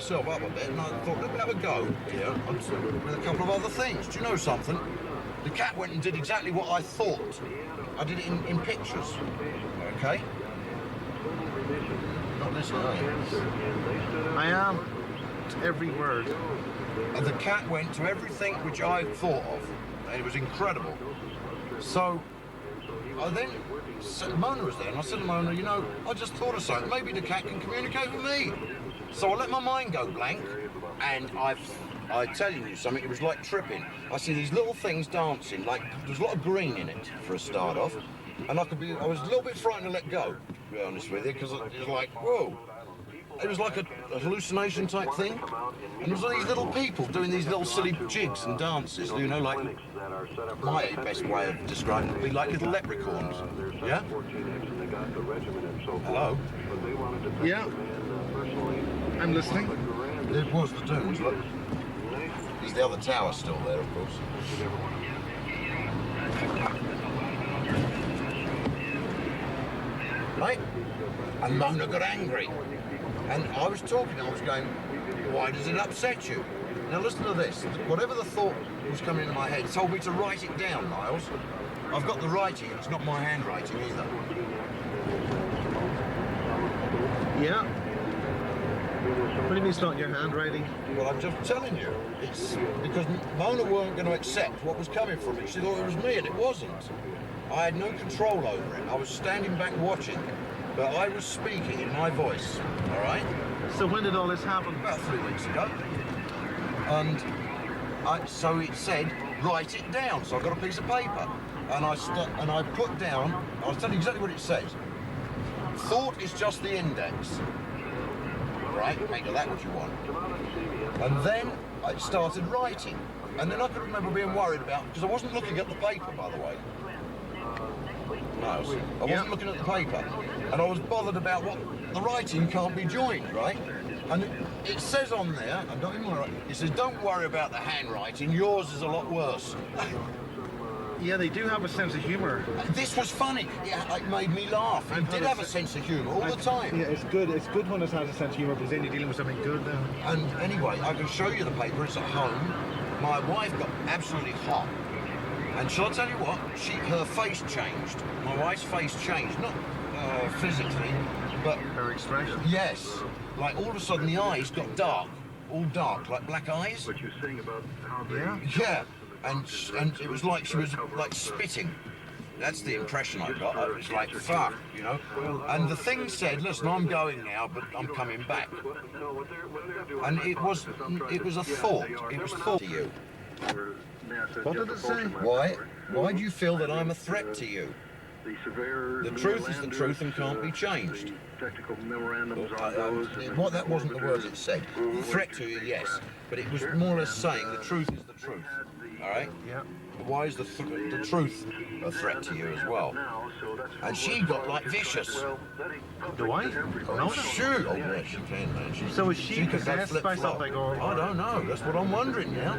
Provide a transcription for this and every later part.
myself up a bit, and I thought, let me have a go here with a couple of other things. Do you know something? The cat went and did exactly what I thought. I did it in pictures. Okay? Not listening, are you? I am. To every word. And the cat went to everything which I thought of, and it was incredible. So I then Mona was there, and I said to Mona, you know, I just thought of something. Maybe the cat can communicate with me. So I let my mind go blank, and I tell you something, it was like tripping. I see these little things dancing, like there's a lot of green in it for a start off, and I was a little bit frightened to let go, to be honest with you, because it was like, whoa. It was like a hallucination type thing, and there was all these little people doing these little silly jigs and dances, you know, like, my best way of describing it would be like little leprechauns, yeah? Hello? Yeah. I'm listening. It was the Dunes, look. There's the other tower still there, of course. Right? And Mona got angry. And I was talking, I was going, why does it upset you? Now listen to this. Whatever the thought was coming into my head told me to write it down, Miles. I've got the writing, it's not my handwriting either. Yeah. What do you mean it's not your handwriting? Well, I'm just telling you. It's because Mona weren't going to accept what was coming from it. She thought it was me, and it wasn't. I had no control over it. I was standing back watching, but I was speaking in my voice, all right? So when did all this happen? About 3 weeks ago. And so it said, write it down. So I got a piece of paper, and I put down, I'll tell you exactly what it says. Thought is just the index. Right, make of that what you want. And then I started writing. And then I could remember being worried about, because I wasn't looking at the paper, by the way. No, I wasn't looking at the paper. And I was bothered about what, the writing can't be joined, right? And it says on there, I don't even worry, it says, don't worry about the handwriting, yours is a lot worse. Yeah, they do have a sense of humour. This was funny. Yeah, it made me laugh. It did have a sense of humour all the time. Yeah, it's good. It's good when it has a sense of humour because then you're dealing with something good then. And anyway, I can show you the paper. It's at home. My wife got absolutely hot. And shall I tell you what? Her face changed. My wife's face changed. Not physically, but... Her expression? Yes. Like all of a sudden the eyes got dark. All dark, like black eyes. What you're saying about how they... Yeah? Yeah. And it was like she was like spitting. That's the impression I got. It was like, fuck, you know. And the thing said, listen, I'm going now, but I'm coming back. And it was a thought. It was thought to you. What did it say? Why do you feel that I'm a threat to you? The truth is the truth and can't be changed. Well, that wasn't the words it said. Threat to you, yes. But it was more or less saying the truth is the truth. All right? Yeah. But why is the truth a threat to you as well? And she got like vicious. Do I? Oh, shoot. Oh, yeah, she can, man. So is she could go possessed by flip-flop. something or... I don't know. That's what I'm wondering now.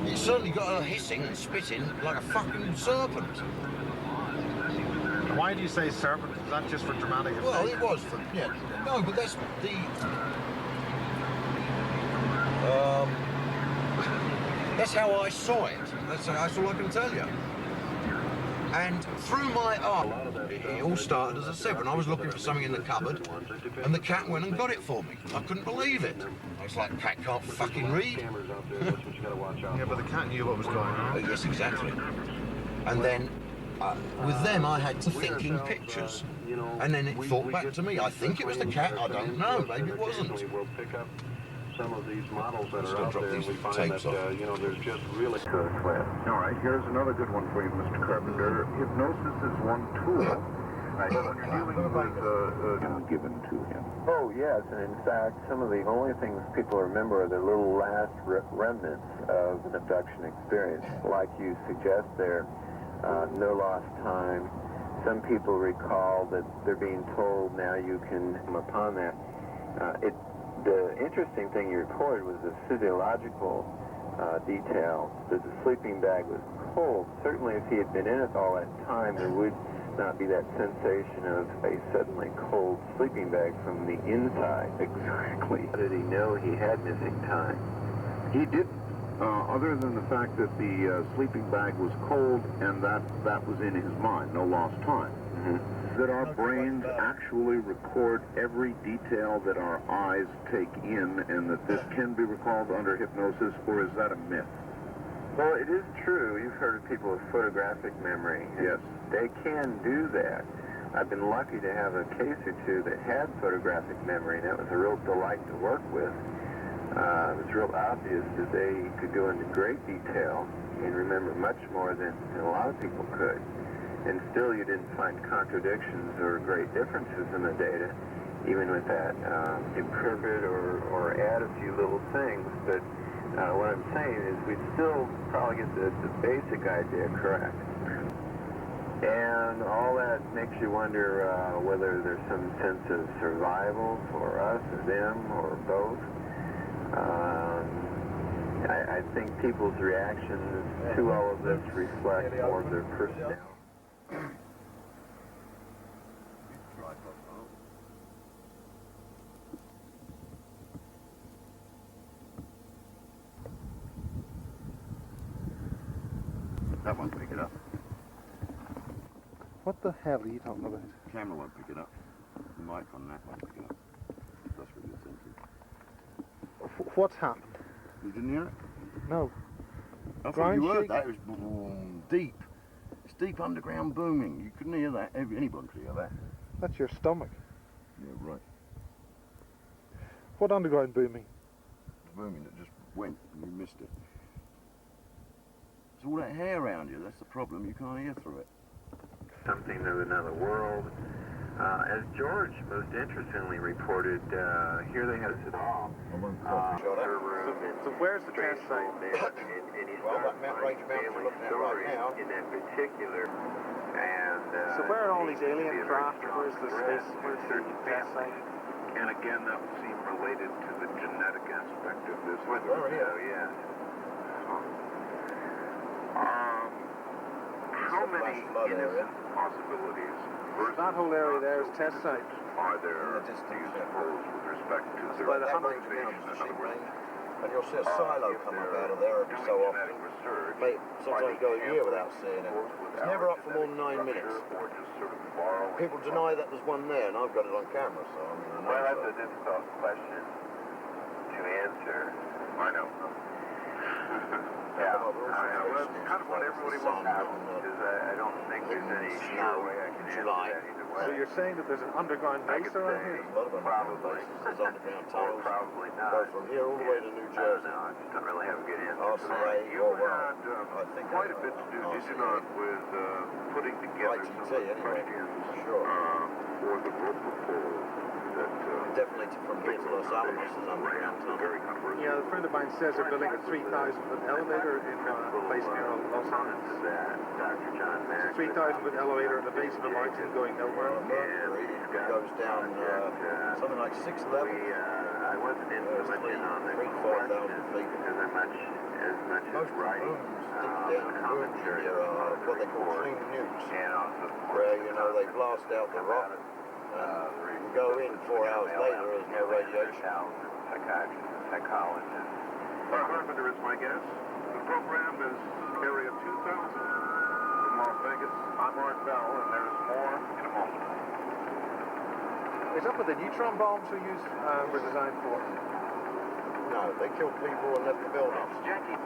It certainly got her hissing and spitting like a fucking serpent. Why do you say serpent? Is that just for dramatic effect? Well, it was for, yeah. No, but that's the... that's how I saw it. That's all I can tell you. And through my art, it all started, as I said, when I was looking for something in the cupboard, and the cat went and got it for me. I couldn't believe it. I was like, cat can't fucking read. Yeah, but the cat knew what was going on. Yes, exactly. And then, with them, I had to think in pictures. And then it thought back to me. I think it was the cat, I don't know, maybe it wasn't. Some of these models that Let's are go out drop there, these we find tapes that, off. you know, there's just really... All right, here's another good one for you, Mr. Carpenter. Hypnosis is one tool. When you're dealing with given to him. Oh, yes, and in fact, some of the only things people remember are the little last remnants of an abduction experience. Like you suggest there, no lost time. Some people recall that they're being told now you can come upon that. The interesting thing you reported was the physiological detail that the sleeping bag was cold. Certainly if he had been in it all that time, there would not be that sensation of a suddenly cold sleeping bag from the inside. Exactly. How did he know he had missing time? He didn't, other than the fact that the sleeping bag was cold and that was in his mind, no lost time. That our brains actually record every detail that our eyes take in, and that this can be recalled under hypnosis, or is that a myth? Well, it is true. You've heard of people with photographic memory. Yes. They can do that. I've been lucky to have a case or two that had photographic memory, and that was a real delight to work with. It was real obvious that they could go into great detail and remember much more than a lot of people could. And still you didn't find contradictions or great differences in the data, even with that. Interpret or add a few little things, but what I'm saying is we still probably get the basic idea correct. And all that makes you wonder whether there's some sense of survival for us or them or both. I think people's reactions to all of this reflect more of their personality. That won't pick it up. What the hell are you talking about? The camera won't pick it up. The mic on that won't pick it up. That's what you're thinking. What's happened? You didn't hear it? No. I thought Ground you heard shake? that. It was boom, deep. It's deep underground booming. You couldn't hear that. Anyone could hear that. That's your stomach. Yeah, right. What underground booming? It's booming. It just went and you missed it. It's all that hair around you. That's the problem. You can't hear through it. Something of another world. As George most interestingly reported, here they had it all. So where's the test site? Well, that Mount Range Mountain we're looking at right now. In that particular. And, So where are all these alien craft? Where's the space? Where's the test site? And again, that would seem related to the genetic aspect of this. Over here. Oh, yeah. How many innocent possibilities That whole area there is test site. are there, do you suppose, with respect to That's their by the That Hummer. range of mountains, in the other sheep words, range, and you'll see a silo if come up they're out of there every doing so genetic often. research, Mate, sometimes go a year without and seeing it. suppose with It's our never up for more than 9 genetic minutes. structure, or just sort of borrowing People from- deny that there's one there, and I've got it on camera, so I mean, I know. Well, that's so. a difficult question to answer. I know. Yeah, Well, we're also well, facing that's kind of what issues everybody like the wants sun out. and, because I don't think there's any snow sure way I can in answer July. that either So way. you're saying that there's an underground I base could around say here? a lot of underground probably, bases, there's underground or tunnels. probably Go not. from here all the way to New I don't Jersey. know. I just don't really have a good answer for that. RCA, You or well, had I think quite a bit to do, did you not, with putting together ITT some of the anyway, questions sure. for the Roper poll that Definitely from here to Los Alamos is underground tunnel. very controversial. Yeah, a friend of mine says they're building a 3,000-foot elevator in a place near Los Angeles. Dr. John It's a Mack. 3,000-foot elevator at the base of a mountain going nowhere. Mercury goes down something like 6 levels. I wasn't into There's much in on the 3,000 to 4,000 question feet. because I'm as much as Most of the writing booms deep down in commentary Mercury are what they call clean nukes, and also where, you know, they blast out the rock and you go in 4 hours later, there's no radiation. Psychiatrists and psychologists. Carpenter is my guess. The program is Area 2000 from Las Vegas. I'm Art Bell, and there's more in a moment. Is that what the neutron bombs were designed for? No, they killed people and left the buildings. Jackie.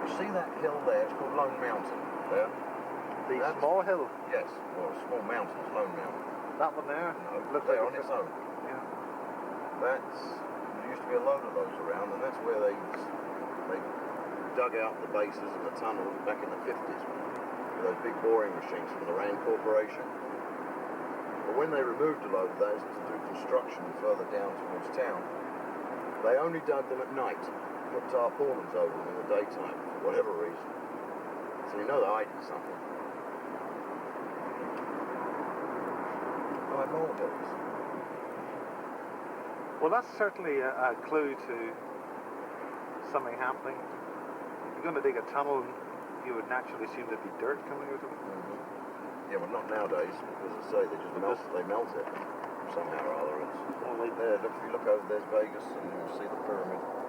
You see that hill there? It's called Lone Mountain. There? The That's- small hill, Yes, well, a small mountain is Lone Mountain. that one there. No, Looks there like on its own. Yeah. There used to be a load of those around, and that's where they dug out the bases and the tunnels back in the 50s with those big boring machines from the Rand Corporation. But when they removed a load of those to do construction further down towards town, they only dug them at night, put tarpaulins over them in the daytime for whatever reason. So you know they hiding something. High molehills. Well, that's certainly a clue to something happening. If you're going to dig a tunnel, you would naturally assume there'd be dirt coming out of it. Yeah, but not nowadays, because as I say, they just melt. They melt it somehow or other. It's, there, look, if you look over, there's Vegas, and you see the pyramid.